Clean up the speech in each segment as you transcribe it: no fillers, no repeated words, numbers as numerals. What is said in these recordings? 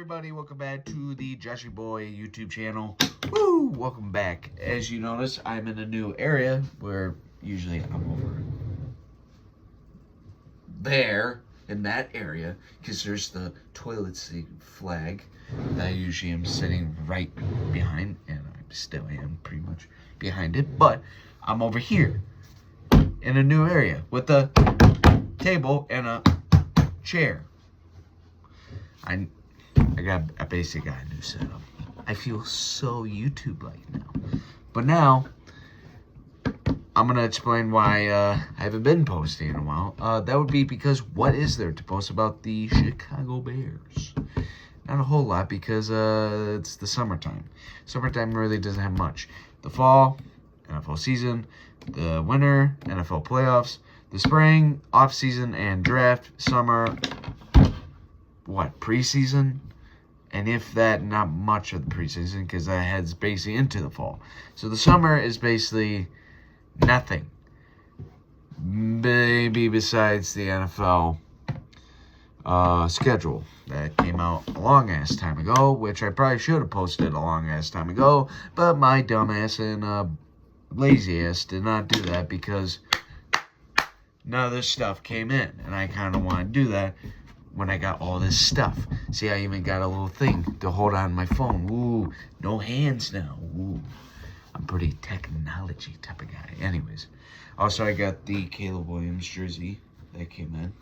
everybody, welcome back to the Joshy Boy YouTube channel. Woo! Welcome back. As you notice, I'm in a new area where usually I'm over there in that area because there's the toilet seat flag that I usually am sitting right behind, and I still am pretty much behind it, but I'm over here in a new area with a table and a chair. I basically got a new setup. I feel so YouTube-like now. But now, I'm going to explain why I haven't been posting in a while. That would be because what is there to post about the Chicago Bears? Not a whole lot because it's the summertime. Summertime really doesn't have much. The fall, NFL season. The winter, NFL playoffs. The spring, off-season, and draft. Summer, preseason? And if that, not much of the preseason, because that heads basically into the fall. So the summer is basically nothing. Maybe besides the NFL schedule that came out a long-ass time ago, which I probably should have posted a long-ass time ago, but my dumbass and lazy ass did not do that because none of this stuff came in. And I kind of want to do that when I got all this stuff. See, I even got a little thing to hold on my phone. Ooh, no hands now. Ooh, I'm pretty technology type of guy. Anyways, also I got the Caleb Williams jersey that came in.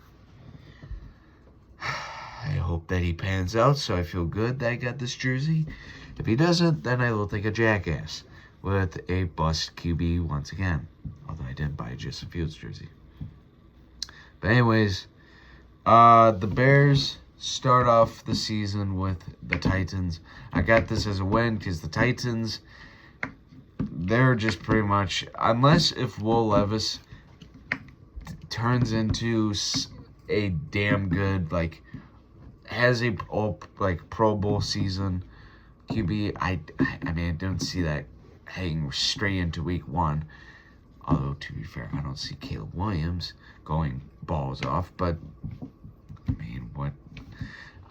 I hope that he pans out, so I feel good that I got this jersey. If he doesn't, then I look like a jackass with a bust QB once again. Although I didn't buy a Justin Fields jersey. But anyways, the Bears start off the season with the Titans. I got this as a win because the Titans, they're just pretty much, unless if Will Levis turns into a damn good, has a Pro Bowl season QB, I mean, I don't see that heading straight into week one. Although, to be fair, I don't see Caleb Williams going balls off, but I mean, what?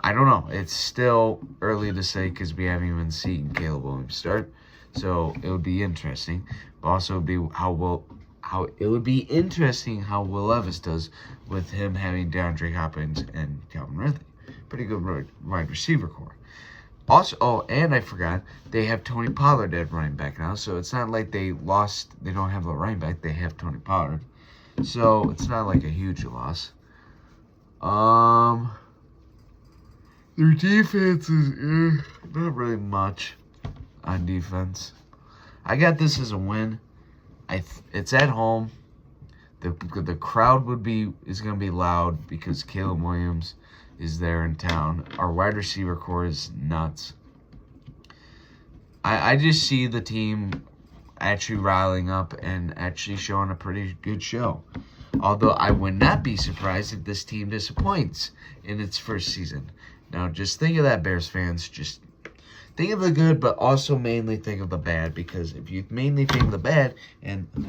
I don't know. It's still early to say because we haven't even seen Caleb Williams start. So it would be interesting. But also, it would be interesting how Will Levis does with him having DeAndre Hopkins and Calvin Ridley. Pretty good wide receiver core. Also, and I forgot, they have Tony Pollard at running back now. So it's not like they don't have a running back. They have Tony Pollard. So it's not like a huge loss. Their defense is not really much on defense. I got this as a win. It's at home. The crowd is gonna be loud because Caleb Williams is there in town. Our wide receiver core is nuts. I just see the team actually riling up and actually showing a pretty good show. Although I would not be surprised if this team disappoints in its first season. Now, just think of that, Bears fans. Just think of the good, but also mainly think of the bad. Because if you mainly think of the bad, and I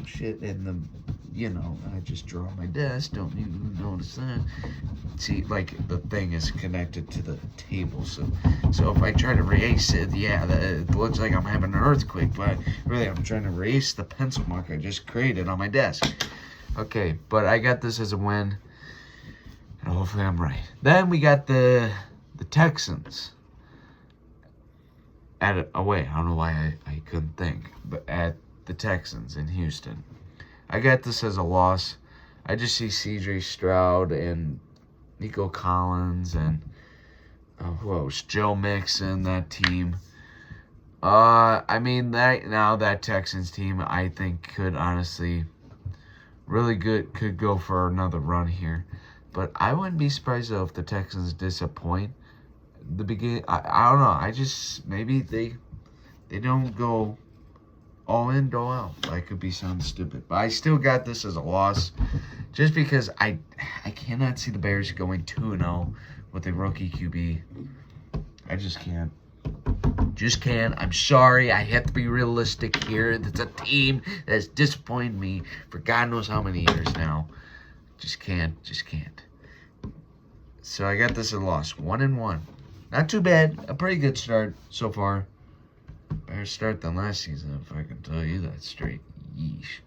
just draw on my desk. Don't you notice that? See, the thing is connected to the table. So if I try to erase it, it looks like I'm having an earthquake. But really, I'm trying to erase the pencil mark I just created on my desk. Okay, but I got this as a win, and hopefully I'm right. Then we got the Texans away. I don't know why I couldn't think, but at the Texans in Houston. I got this as a loss. I just see C.J. Stroud and Nico Collins and who else? Joe Mixon, that team. I mean, that Texans team, I think could honestly could go for another run here. But I wouldn't be surprised though if the Texans disappoint. The beginning, I don't know. Maybe they don't go all in, all out. That could be sounding stupid. But I still got this as a loss. Just because I cannot see the Bears going 2-0 with a rookie QB. I just can't. Just can't. I'm sorry. I have to be realistic here. It's a team that has disappointed me for God knows how many years now. Just can't. So I got this a loss. 1-1. Not too bad. A pretty good start so far. Better start than last season, if I can tell you that straight. Yeesh.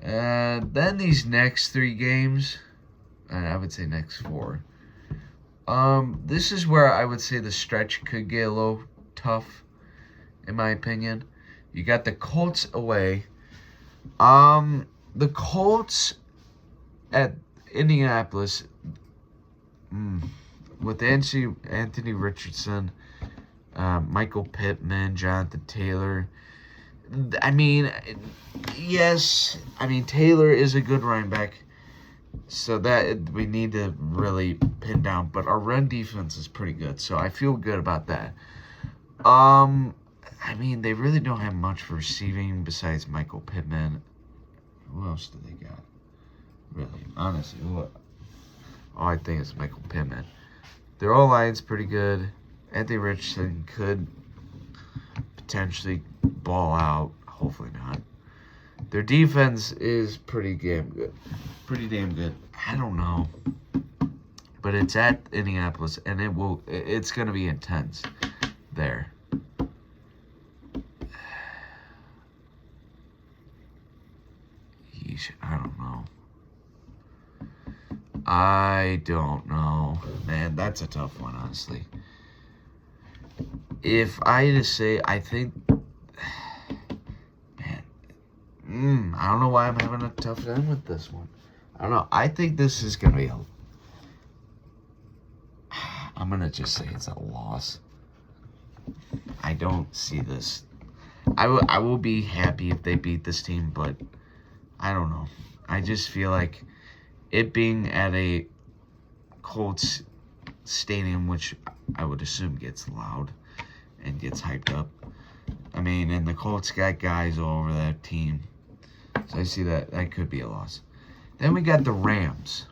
Then these next 3 games, I would say next 4. This is where I would say the stretch could get a little tough, in my opinion. You got the Colts away. The Colts at Indianapolis, with Anthony Richardson, Michael Pittman, Jonathan Taylor. I mean, yes, Taylor is a good running back, so that we need to really pin down. But our run defense is pretty good, so I feel good about that. They really don't have much for receiving besides Michael Pittman. Who else do they got? Really, honestly, all I think is Michael Pittman. Their O-line's pretty good. Anthony Richardson could potentially ball out. Hopefully not. Their defense is pretty damn good. I don't know. But it's at Indianapolis, and it's going to be intense there. I don't know. Man, that's a tough one, honestly. If I had to say, I think... Man, I don't know why I'm having a tough time with this one. I don't know. I think this is going to be I'm going to just say it's a loss. I don't see this. I will be happy if they beat this team, but I don't know. I just feel like it being at a Colts stadium, which I would assume gets loud and gets hyped up. And the Colts got guys all over that team. So I see that could be a loss. Then we got the Rams.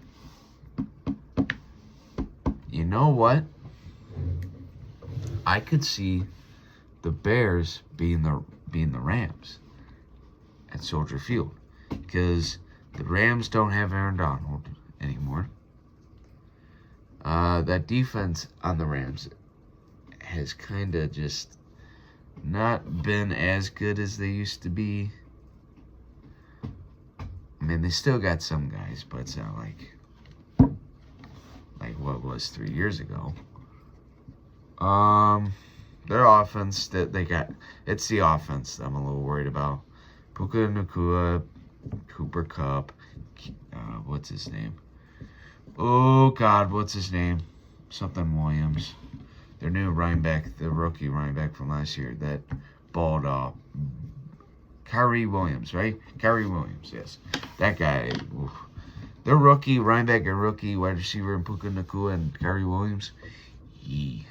You know what? I could see the Bears being the Rams at Soldier Field, because the Rams don't have Aaron Donald anymore. That defense on the Rams has kind of just not been as good as they used to be. They still got some guys, but it's not like what was 3 years ago. Their offense that they got, it's the offense that I'm a little worried about. Puka Nacua, Cooper Kupp, what's his name? Oh, God, what's his name? Something Williams. Their new running back, the rookie running back from last year that balled off. Kyrie Williams, right? Kyrie Williams, yes. That guy. Oof. Their rookie running back and rookie wide receiver in Puka Nacua and Kyrie Williams. Yeah.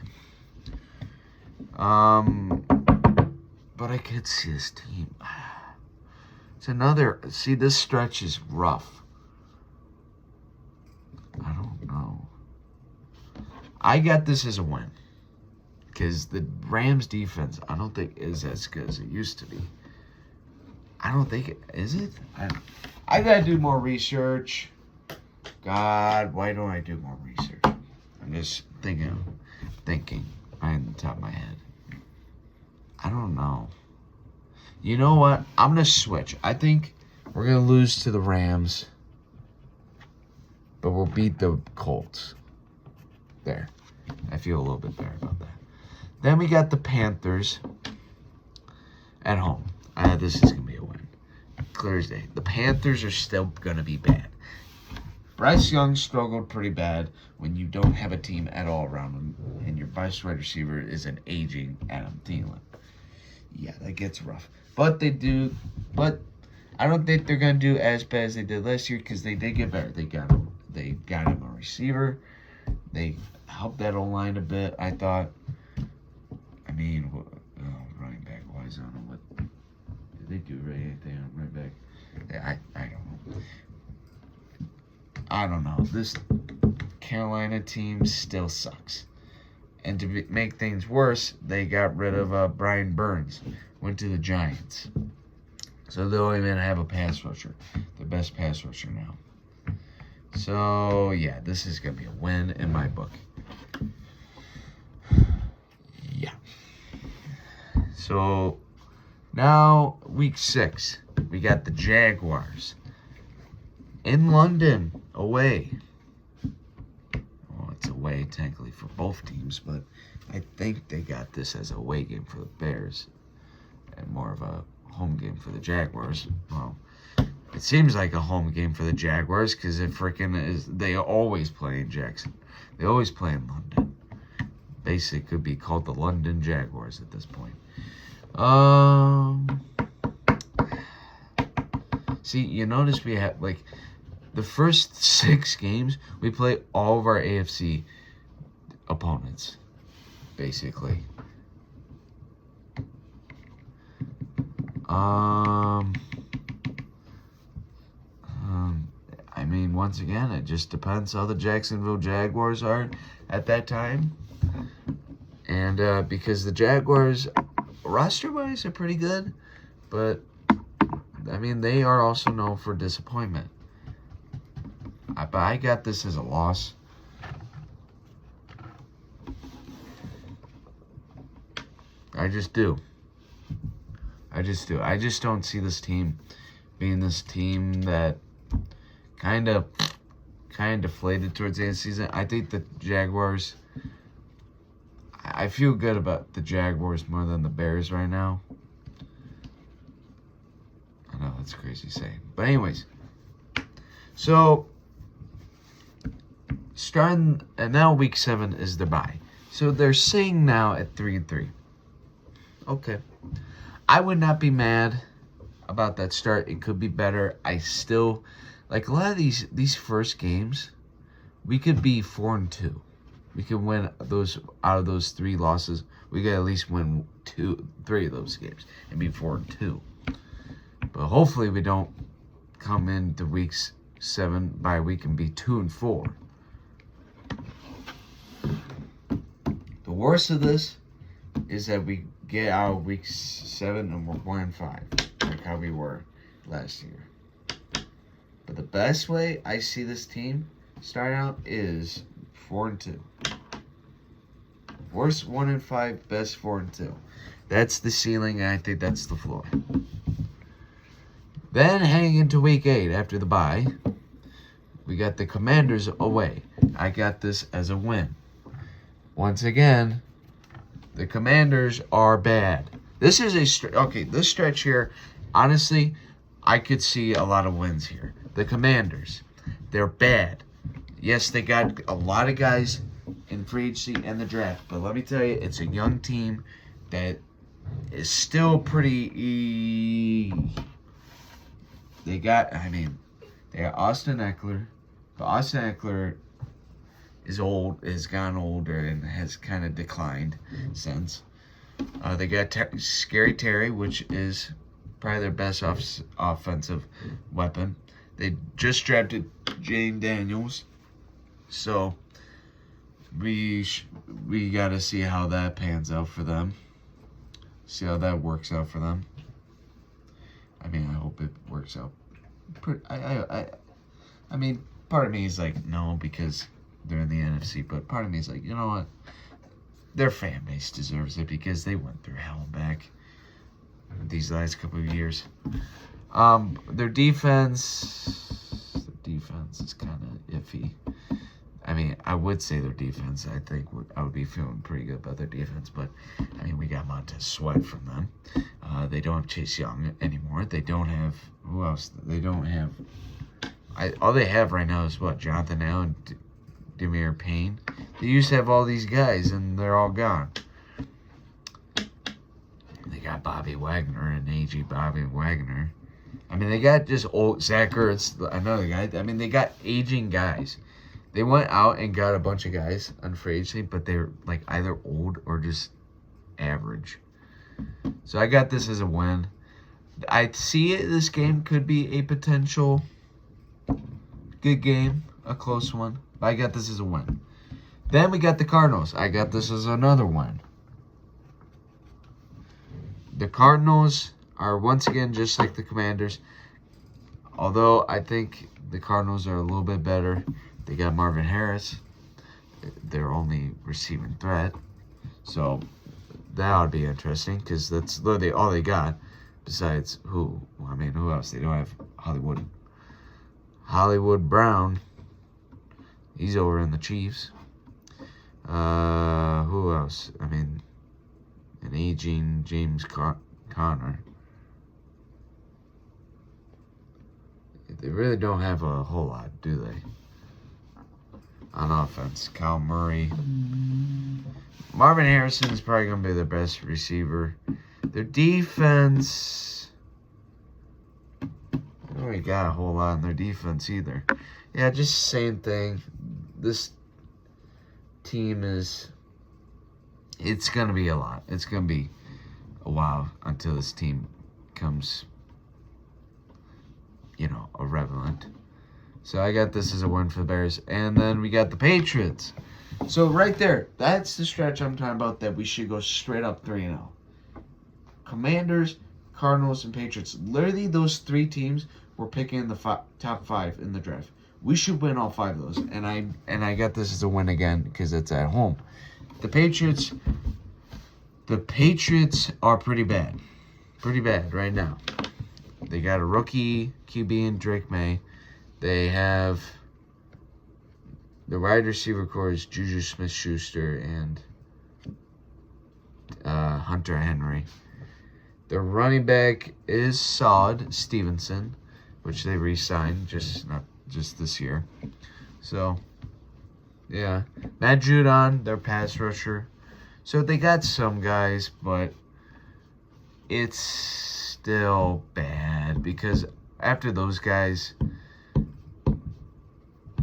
But I could see this team. See, this stretch is rough. I don't know. I got this as a win, because the Rams defense, I don't think is as good as it used to be. I don't think it is. It? I gotta do more research. God, why don't I do more research? I'm just thinking right in the top of my head. I don't know. You know what? I'm going to switch. I think we're going to lose to the Rams, but we'll beat the Colts. There. I feel a little bit better about that. Then we got the Panthers at home. This is going to be a win. Clear as day. The Panthers are still going to be bad. Bryce Young struggled pretty bad when you don't have a team at all around him, and your best wide receiver is an aging Adam Thielen. Yeah, that gets rough. But I don't think they're going to do as bad as they did last year, because they did get better. They got him a receiver. They helped that O-line a bit, I thought. Running back wise, I don't know what did they do anything on running back. I don't know. This Carolina team still sucks. And to make things worse, they got rid of Brian Burns. Went to the Giants. So they don't even have a pass rusher. The best pass rusher now. So, yeah, this is going to be a win in my book. So now week 6, we got the Jaguars in London away. Well, it's away technically for both teams, but I think they got this as a away game for the Bears and more of a home game for the Jaguars. Well, it seems like a home game for the Jaguars because it freaking is. They always play in Jackson. They always play in London. Basically, could be called the London Jaguars at this point. See, you notice we have like the first 6 games we play all of our AFC opponents, basically. I mean, once again, it just depends how the Jacksonville Jaguars are at that time. And because the Jaguars, roster-wise, are pretty good, but, I mean, they are also known for disappointment. But I got this as a loss. I just do. I just don't see this team being this team that kind of deflated towards the end of the season. I think the Jaguars, I feel good about the Jaguars more than the Bears right now. I know that's crazy saying. But anyways, so starting, and now week 7 is the bye. So they're sitting now at 3-3. Okay. I would not be mad about that start. It could be better. I still, like a lot of these first games, we could be 4-2. We could win those out of those 3 losses. We could at least win 3 of those games and be 4-2. But hopefully we don't come into weeks 7 by week and be 2-4. The worst of this is that we get out of week 7 and we're 1-5, like how we were last year. But the best way I see this team start out is 4-2. Worst 1-5, best 4-2. That's the ceiling, and I think that's the floor. Then heading into week 8 after the bye, we got the Commanders away. I got this as a win. Once again, the Commanders are bad. This is this stretch here, honestly, I could see a lot of wins here. The Commanders, they're bad. Yes, they got a lot of guys in free agency and the draft, but let me tell you, it's a young team that is still pretty. They got Austin Eckler, but Austin Eckler is old, has gotten older, and has kind of declined since. They got Scary Terry, which is probably their best offensive weapon. They just drafted Jane Daniels, so we got to see how that pans out for them. See how that works out for them. I mean, I hope it works out. I mean, part of me is like, no, because they're in the NFC, but part of me is like, you know what? Their fan base deserves it because they went through hell and back these last couple of years. Their defense is kind of iffy. I mean, I would say their defense, I think I would be feeling pretty good about their defense, but I mean, we got Montez Sweat from them. They don't have Chase Young anymore. They don't have, who else? They don't have, all they have right now is what? Jonathan Allen, Demir Payne. They used to have all these guys, and they're all gone. They got Bobby Wagner and A.J. Bobby Wagner. I mean, they got just old Zach Ertz, another guy. I mean, they got aging guys. They went out and got a bunch of guys on free agency, but they're like either old or just average. So I got this as a win. I see this game could be a potential good game, a close one. But I got this as a win. Then we got the Cardinals. I got this as another win. The Cardinals are once again just like the Commanders. Although I think the Cardinals are a little bit better. They got Marvin Harris, their only receiving threat. So that ought to be interesting because that's literally all they got. Besides who? I mean, who else? They don't have Hollywood Brown. He's over in the Chiefs. Who else? I mean, an aging James Conner. They really don't have a whole lot, do they? On offense, Kyle Murray. Marvin Harrison is probably going to be their best receiver. Their defense, they don't really got a whole lot in their defense either. Yeah, just same thing. This team is, it's going to be a lot. It's going to be a while until this team comes, irrelevant. So I got this as a win for the Bears. And then we got the Patriots. So right there, that's the stretch I'm talking about that we should go straight up 3-0. Commanders, Cardinals, and Patriots. Literally, those three teams were picking in the top 5 in the draft. We should win all 5 of those. And I got this as a win again because it's at home. The Patriots are pretty bad. Pretty bad right now. They got a rookie QB in Drake May. They have the wide receiver core is Juju Smith-Schuster and Hunter Henry. The running back is Saad Stevenson, which they re-signed not just this year. So, yeah. Matt Judon, their pass rusher. So they got some guys, but it's still bad because after those guys,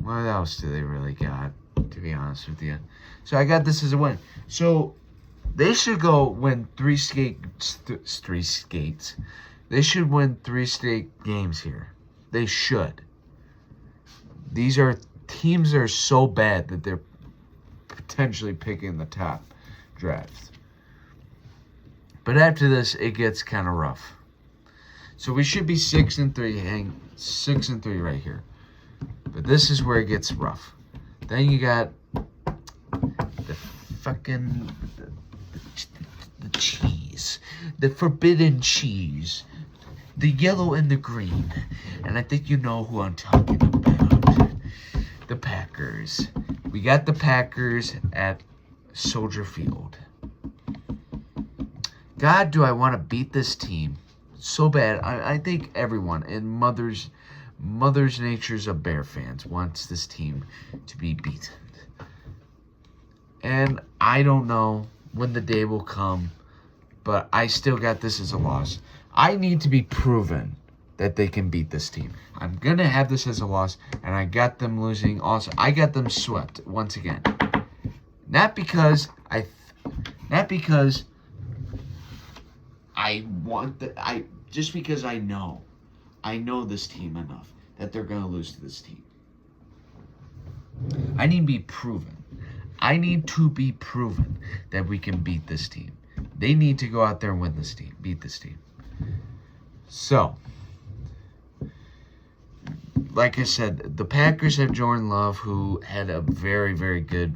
what else do they really got, to be honest with you? So I got this as a win. So they should go win 3 skates. They should win 3 straight games here. They should. Teams are so bad that they're potentially picking the top draft. But after this, it gets kind of rough. So we should be 6-3, 6-3 right here. But this is where it gets rough. Then you got the fucking the cheese, the forbidden cheese, the yellow and the green, and I think you know who I'm talking about. The Packers. We got the Packers at Soldier Field. God, do I want to beat this team so bad. I think everyone in Mother's Nature's of Bear fans wants this team to be beaten. And I don't know when the day will come, but I still got this as a loss. I need to be proven that they can beat this team. I'm going to have this as a loss, and I got them losing also. I got them swept once again. Not because I want just because I know this team enough that they're going to lose to this team. I need to be proven. I need to be proven that we can beat this team. They need to go out there and win this team, beat this team. So, like I said, the Packers have Jordan Love, who had a very, very good,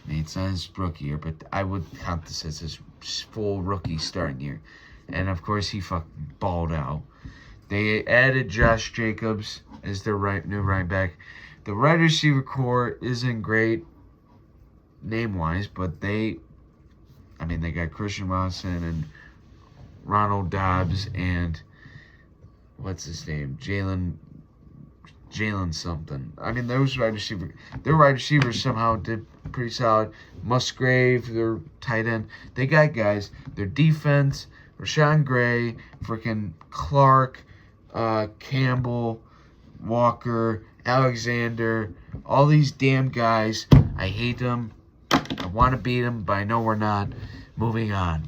it's not his rookie year, but I would count this as his full rookie starting year. And, of course, he fucking balled out. They added Josh Jacobs as their new right back. The wide receiver core isn't great name-wise, but they got Christian Watson and Ronald Dobbs and what's his name? Jalen something. Their wide receivers somehow did pretty solid. Musgrave, their tight end. They got guys. Their defense, Rashawn Gray, freaking Clark, Campbell, Walker, Alexander, all these damn guys. I hate them. I want to beat them, but I know we're not. Moving on.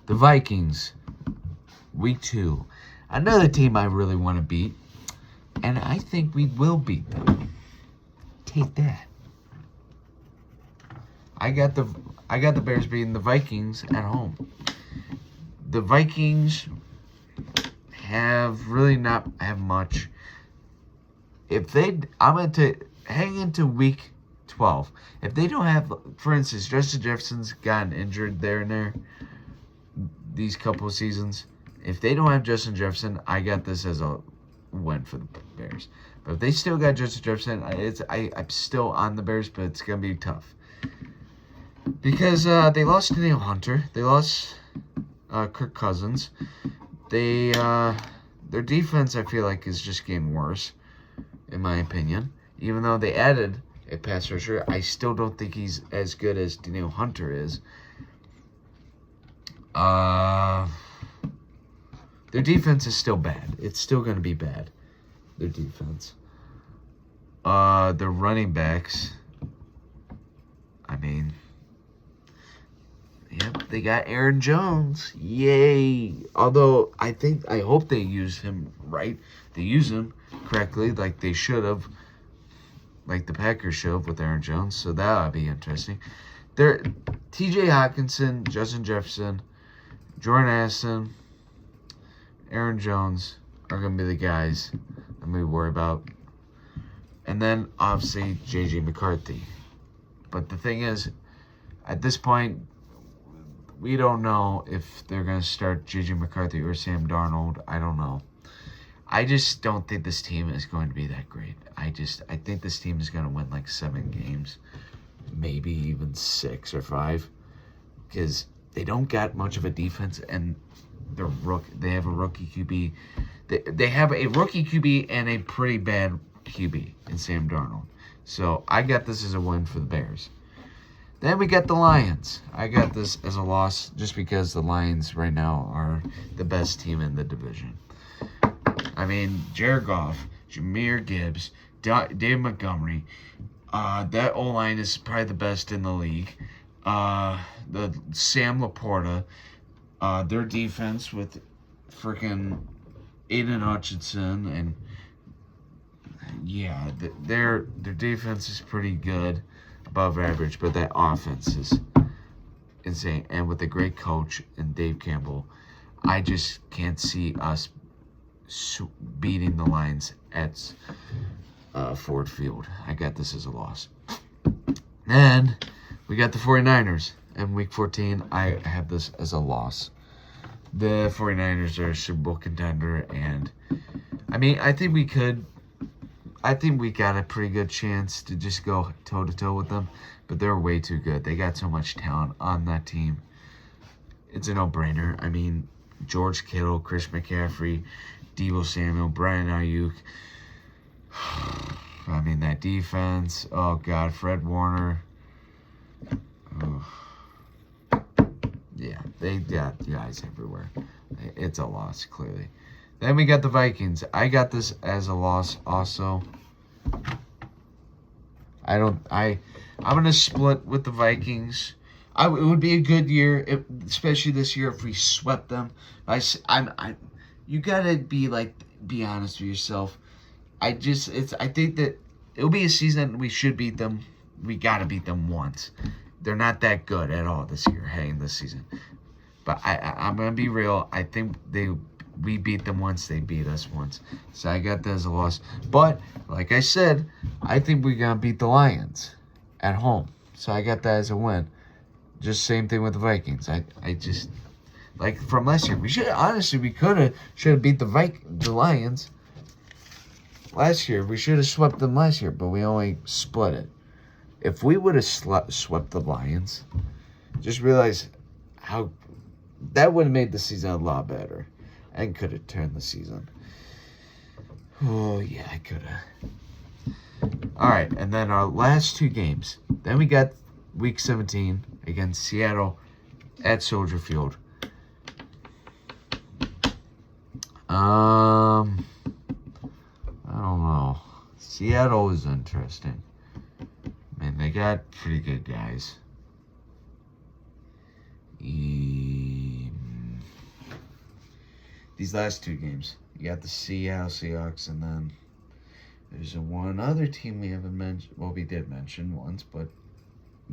The Vikings, week 2. Another team I really want to beat, and I think we will beat them. Take that. I got the Bears beating the Vikings at home. The Vikings have really not have much. I'm going to hang into week 12. If they don't have, for instance, Justin Jefferson's gotten injured there and there these couple of seasons. If they don't have Justin Jefferson, I got this as a win for the Bears. But if they still got Justin Jefferson, I'm still on the Bears, but it's going to be tough. Because they lost Danielle Hunter. They lost Kirk Cousins. Their defense, I feel like, is just getting worse, in my opinion. Even though they added a pass rusher, I still don't think he's as good as Danielle Hunter is. Their defense is still bad. It's still going to be bad, their defense. Their running backs, I mean, yep, they got Aaron Jones. Yay. Although, I hope they use him right. They use him correctly like they should have. Like the Packers should have with Aaron Jones. So that would be interesting. T.J. Hockenson, Justin Jefferson, Jordan Addison, Aaron Jones are going to be the guys I'm going to worry about. And then, obviously, J.J. McCarthy. But the thing is, at this point, we don't know if they're going to start J.J. McCarthy or Sam Darnold. I don't know. I just don't think this team is going to be that great. I think this team is going to win like 7 games. Maybe even 6 or 5. Because they don't got much of a defense, and they have a rookie QB. They have a rookie QB and a pretty bad QB in Sam Darnold. So I got this as a win for the Bears. Then we got the Lions. I got this as a loss just because the Lions right now are the best team in the division. I mean, Jared Goff, Jahmyr Gibbs, Dave Montgomery. That O-line is probably the best in the league. The Sam Laporta. Their defense with freaking Aiden Hutchinson, and yeah, their defense is pretty good, above average, but that offense is insane. And with a great coach and Dave Campbell, I just can't see us beating the Lions at Ford Field. I got this as a loss. Then we got the 49ers. In Week 14, I have this as a loss. The 49ers are a Super Bowl contender, and I mean, I think we got a pretty good chance to just go toe-to-toe with them, but they're way too good. They got so much talent on that team. It's a no-brainer. I mean, George Kittle, Chris McCaffrey, Deebo Samuel, Brian Ayuk. I mean, that defense. Oh, God, Fred Warner. Oh. Yeah, they got guys everywhere. It's a loss, clearly. Then we got the Vikings. I got this as a loss also. I'm gonna split with the Vikings. It would be a good year, especially this year, if we swept them. You gotta be honest with yourself. I think that it'll be a season we should beat them. We gotta beat them once. They're not that good at all this year, this season. But I'm going to be real. I think we beat them once. They beat us once. So I got that as a loss. But, like I said, I think we're going to beat the Lions at home. So I got that as a win. Just same thing with the Vikings. I just, like from last year, we should have beat the Lions last year. We should have swept them last year, but we only split it. If we would have swept the Lions, just realize how that would have made the season a lot better and could have turned the season. Oh, yeah, I could have. All right, and then our last 2 games. Then we got Week 17 against Seattle at Soldier Field. I don't know. Seattle is interesting. Man, they got pretty good guys. These last 2 games, you got the Seattle Seahawks, and then there's one other team we haven't mentioned. Well, we did mention once, but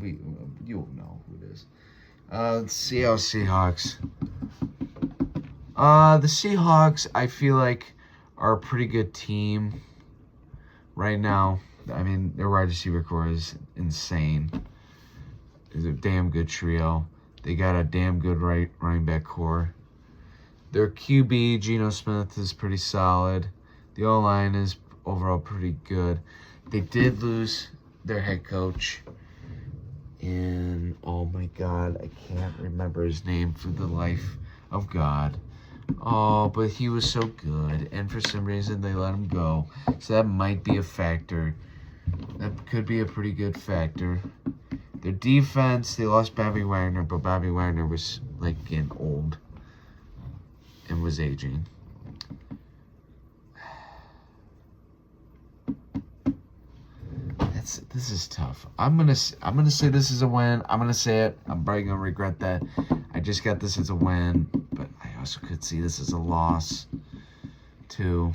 you'll know who it is. Seattle Seahawks. The Seahawks, I feel like, are a pretty good team right now. I mean, their wide receiver core is insane. It's a damn good trio. They got a damn good running back core. Their QB, Geno Smith, is pretty solid. The O-line is overall pretty good. They did lose their head coach. And, oh my God, I can't remember his name for the life of God. Oh, but he was so good. And for some reason, they let him go. So that might be a factor. That could be a pretty good factor. Their defense, they lost Bobby Wagner, but Bobby Wagner was, like, getting old and was aging. This is tough. I'm gonna say this is a win. I'm gonna say it. I'm probably gonna regret that. I just got this as a win, but I also could see this as a loss, too.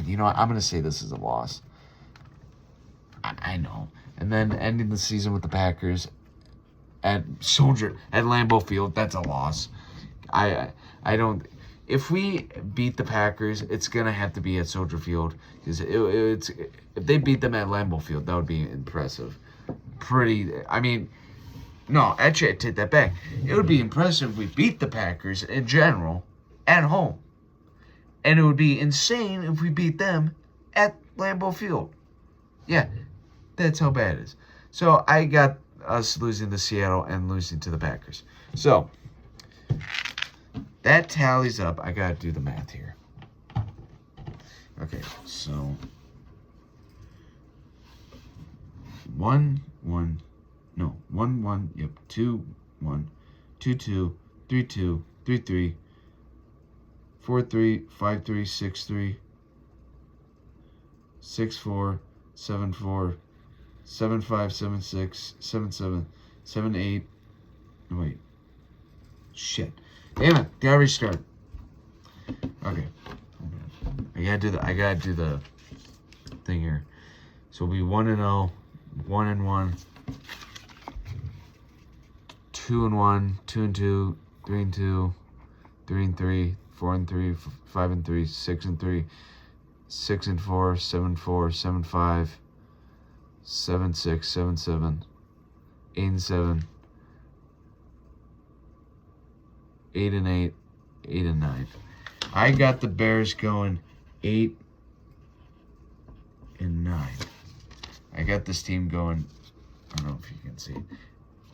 You know what? I'm gonna say this is a loss. I know. And then ending the season with the Packers at Lambeau Field, that's a loss. I don't. If we beat the Packers, it's gonna have to be at Soldier Field, because it's if they beat them at Lambeau Field, that would be impressive. Actually, I take that back. It would be impressive if we beat the Packers in general at home, and it would be insane if we beat them at Lambeau Field. Yeah, that's how bad it is. So I got us losing to Seattle and losing to the Packers. So that tallies up. I gotta do the math here. Okay, so 1 1, no 1 1, yep, 2 1, 2 2, 3 2, 3 3, 4 3, 5 3, 6 3, 6 4, 7 4, 7 5, 7 6, 7 7, 7 8. No, wait. Shit. Damn it, gotta restart. Okay. I gotta do the thing here. So we'll be 1-0, 1-1, 2-1, 2-2, 3-2, 3-3, 4-3, 5-3, 6-3, 6-4, 7-4, 7-5, 7-6, 7-7, 8-7. 8-8, 8-9. I got the Bears going 8-9. I got this team going. I don't know if you can see.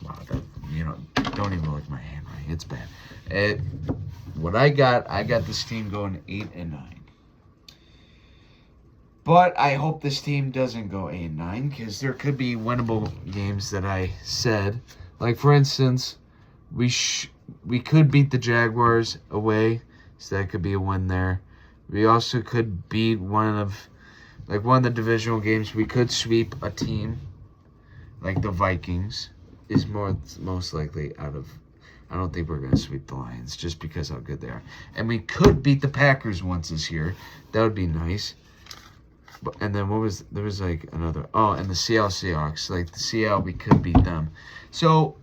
Wow, don't even look at my handwriting. It's bad. What I got this team going 8-9. But I hope this team doesn't go 8-9, because there could be winnable games that I said. Like, for instance, we could beat the Jaguars away, so that could be a win there. We also could beat one of the divisional games. We could sweep a team like the Vikings. Is most likely out of. I don't think we're going to sweep the Lions just because how good they are. And we could beat the Packers once this year. That would be nice. And then there was like another. Oh, and the Seattle Seahawks. Like the Seattle, we could beat them. So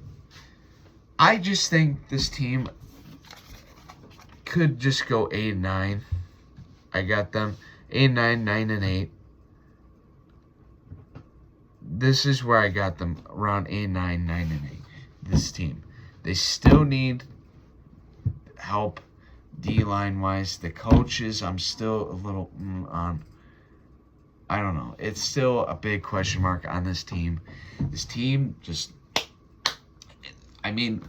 I just think this team could just go 8-9. I got them 8-9, 9-8. This is where I got them, around 8-9, 9-8. This team, they still need help D-line wise. The coaches, I'm still a little on. I don't know. It's still a big question mark on this team. This team just. I mean,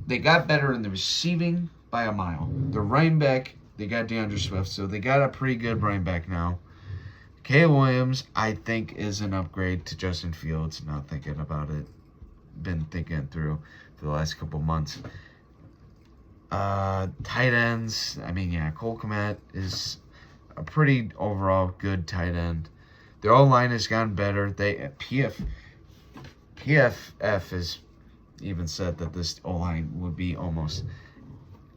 they got better in the receiving by a mile. The running back, they got DeAndre Swift, so they got a pretty good running back now. Caleb Williams, I think, is an upgrade to Justin Fields. Not thinking about it. Been thinking it through for the last couple months. Tight ends, Cole Kmet is a pretty overall good tight end. Their O-line has gotten better. PFF has even said that this O-line would be almost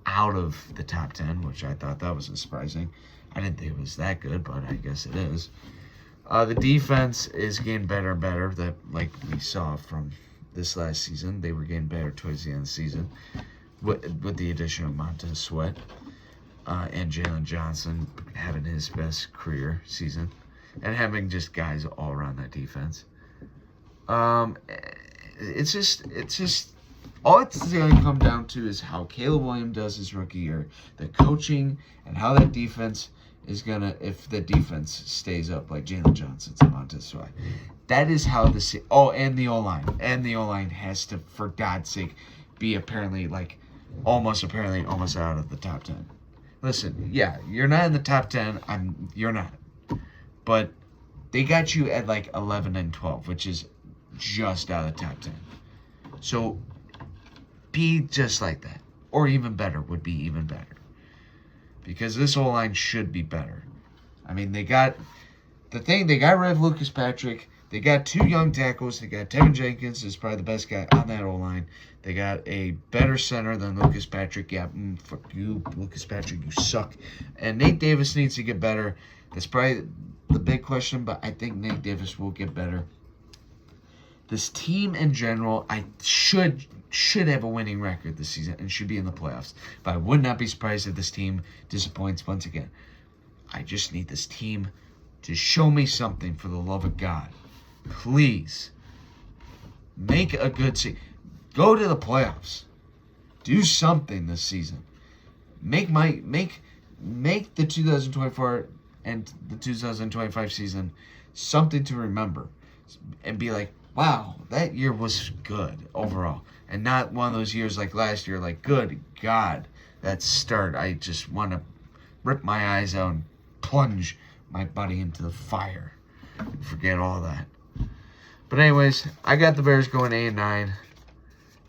out of the top 10, which I thought that was surprising. I didn't think it was that good, but I guess it is. The defense is getting better and better. That, like we saw from this last season, they were getting better towards the end of the season with the addition of Montez Sweat and Jalen Johnson having his best career season and having just guys all around that defense. It's just all it's going to come down to is how Caleb Williams does his rookie year, the coaching, and how that defense is going to, if the defense stays up like Jalen Johnson's and Montez Sweat. That is how the, and the O-line. And the O-line has to, for God's sake, be apparently almost out of the top 10. Listen, yeah, you're not in the top 10. You're not. But they got you at 11 and 12, which is just out of the top 10. So be just like that. Or even better would be even better. Because this O-line should be better. I mean, they got rid of Lucas Patrick. They got 2 young tackles. They got Tevin Jenkins, is probably the best guy on that O-line. They got a better center than Lucas Patrick. Yeah, fuck you, Lucas Patrick, you suck. And Nate Davis needs to get better. That's probably the big question, but I think Nate Davis will get better. This team in general, I should have a winning record this season and should be in the playoffs. But I would not be surprised if this team disappoints once again. I just need this team to show me something, for the love of God. Please. Make a good season. Go to the playoffs. Do something this season. Make the 2024 and the 2025 season something to remember. And be like, wow, that year was good overall. And not one of those years like last year, good God, that start. I just want to rip my eyes out and plunge my body into the fire. Forget all that. But anyways, I got the Bears going 8-9.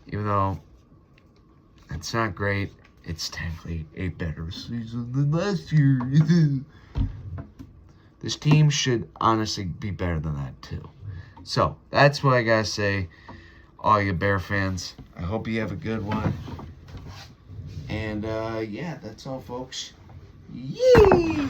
Even though it's not great, it's technically a better season than last year. This team should honestly be better than that too. So, that's what I gotta say, all you Bear fans. I hope you have a good one. And, yeah, that's all, folks. Yee!